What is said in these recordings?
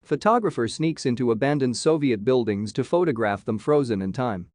Photographer sneaks into abandoned Soviet buildings to photograph them frozen in time.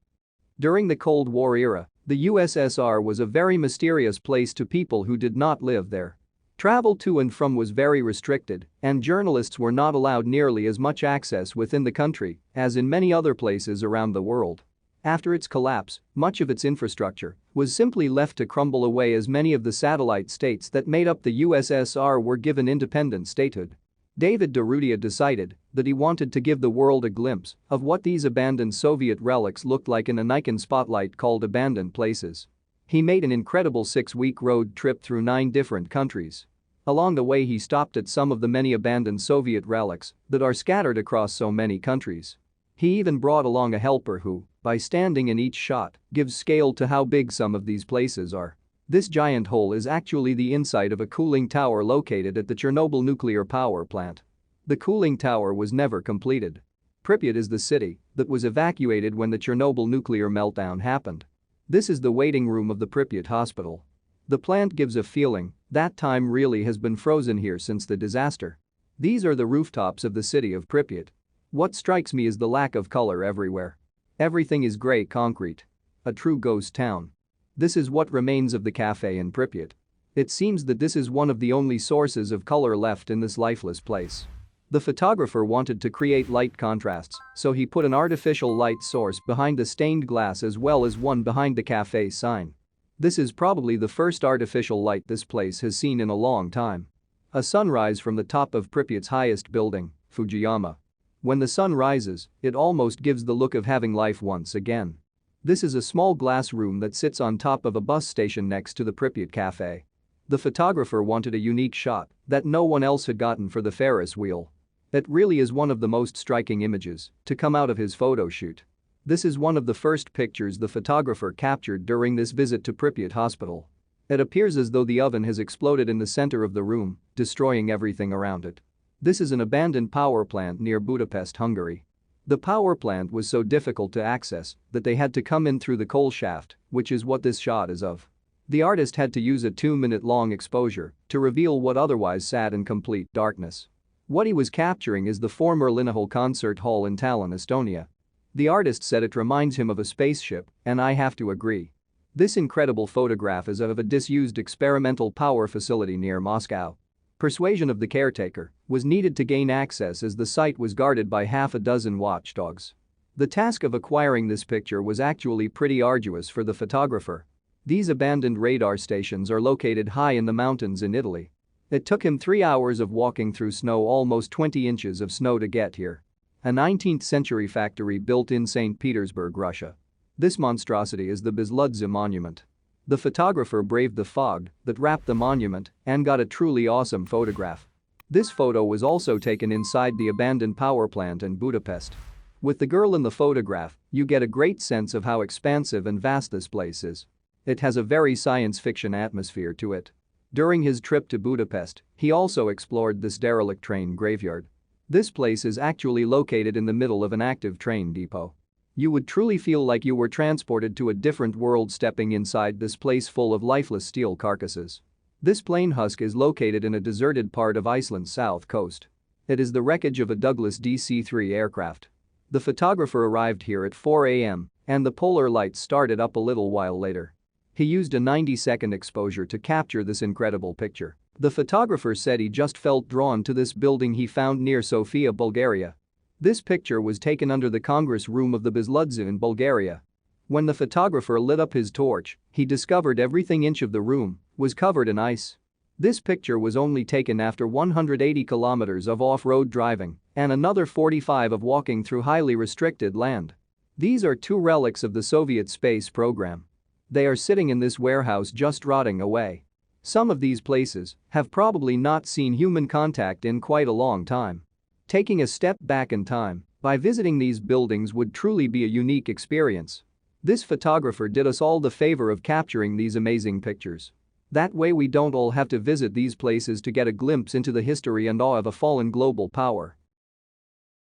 During the Cold War era, the USSR was a very mysterious place to people who did not live there. Travel to and from was very restricted, and journalists were not allowed nearly as much access within the country as in many other places around the world. After its collapse, much of its infrastructure was simply left to crumble away as many of the satellite states that made up the USSR were given independent statehood. David de Rudea decided that he wanted to give the world a glimpse of what these abandoned Soviet relics looked like in a Nikon Spotlight called Abandoned Places. He made an incredible 6-week road trip through 9 different countries. Along the way he stopped at some of the many abandoned Soviet relics that are scattered across so many countries. He even brought along a helper who, by standing in each shot, gives scale to how big some of these places are. This giant hole is actually the inside of a cooling tower located at the Chernobyl nuclear power plant. The cooling tower was never completed. Pripyat is the city that was evacuated when the Chernobyl nuclear meltdown happened. This is the waiting room of the Pripyat hospital. The plant gives a feeling that time really has been frozen here since the disaster. These are the rooftops of the city of Pripyat. What strikes me is the lack of color everywhere. Everything is gray concrete. A true ghost town. This is what remains of the cafe in Pripyat. It seems that this is one of the only sources of color left in this lifeless place. The photographer wanted to create light contrasts, so he put an artificial light source behind the stained glass as well as one behind the cafe sign. This is probably the first artificial light this place has seen in a long time. A sunrise from the top of Pripyat's highest building, Fujiyama. When the sun rises, it almost gives the look of having life once again. This is a small glass room that sits on top of a bus station next to the Pripyat cafe. The photographer wanted a unique shot that no one else had gotten for the Ferris wheel. It really is one of the most striking images to come out of his photo shoot. This is one of the first pictures the photographer captured during this visit to Pripyat hospital. It appears as though the oven has exploded in the center of the room, destroying everything around it. This is an abandoned power plant near Budapest, Hungary. The power plant was so difficult to access that they had to come in through the coal shaft, which is what this shot is of. The artist had to use a 2-minute-long exposure to reveal what otherwise sat in complete darkness. What he was capturing is the former Linnahall concert hall in Tallinn, Estonia. The artist said it reminds him of a spaceship, and I have to agree. This incredible photograph is of a disused experimental power facility near Moscow. Persuasion of the caretaker was needed to gain access as the site was guarded by half a dozen watchdogs. The task of acquiring this picture was actually pretty arduous for the photographer. These abandoned radar stations are located high in the mountains in Italy. It took him 3 hours of walking through snow, almost 20 inches of snow to get here. A 19th century factory built in St. Petersburg, Russia. This monstrosity is the Bezludze monument. The photographer braved the fog that wrapped the monument and got a truly awesome photograph. This photo was also taken inside the abandoned power plant in Budapest. With the girl in the photograph, you get a great sense of how expansive and vast this place is. It has a very science fiction atmosphere to it. During his trip to Budapest, he also explored this derelict train graveyard. This place is actually located in the middle of an active train depot. You would truly feel like you were transported to a different world stepping inside this place full of lifeless steel carcasses. This plane husk is located in a deserted part of Iceland's south coast. It is the wreckage of a Douglas DC-3 aircraft. The photographer arrived here at 4 a.m. and the polar lights started up a little while later. He used a 90-second exposure to capture this incredible picture. The photographer said he just felt drawn to this building he found near Sofia, Bulgaria. This picture was taken under the Congress room of the Bezludze in Bulgaria. When the photographer lit up his torch, he discovered every inch of the room was covered in ice. This picture was only taken after 180 kilometers of off-road driving and another 45 of walking through highly restricted land. These are 2 relics of the Soviet space program. They are sitting in this warehouse just rotting away. Some of these places have probably not seen human contact in quite a long time. Taking a step back in time by visiting these buildings would truly be a unique experience. This photographer did us all the favor of capturing these amazing pictures. That way we don't all have to visit these places to get a glimpse into the history and awe of a fallen global power.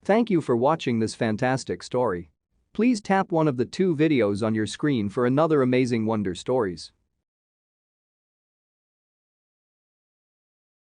Thank you for watching this fantastic story. Please tap one of the 2 videos on your screen for another amazing wonder stories.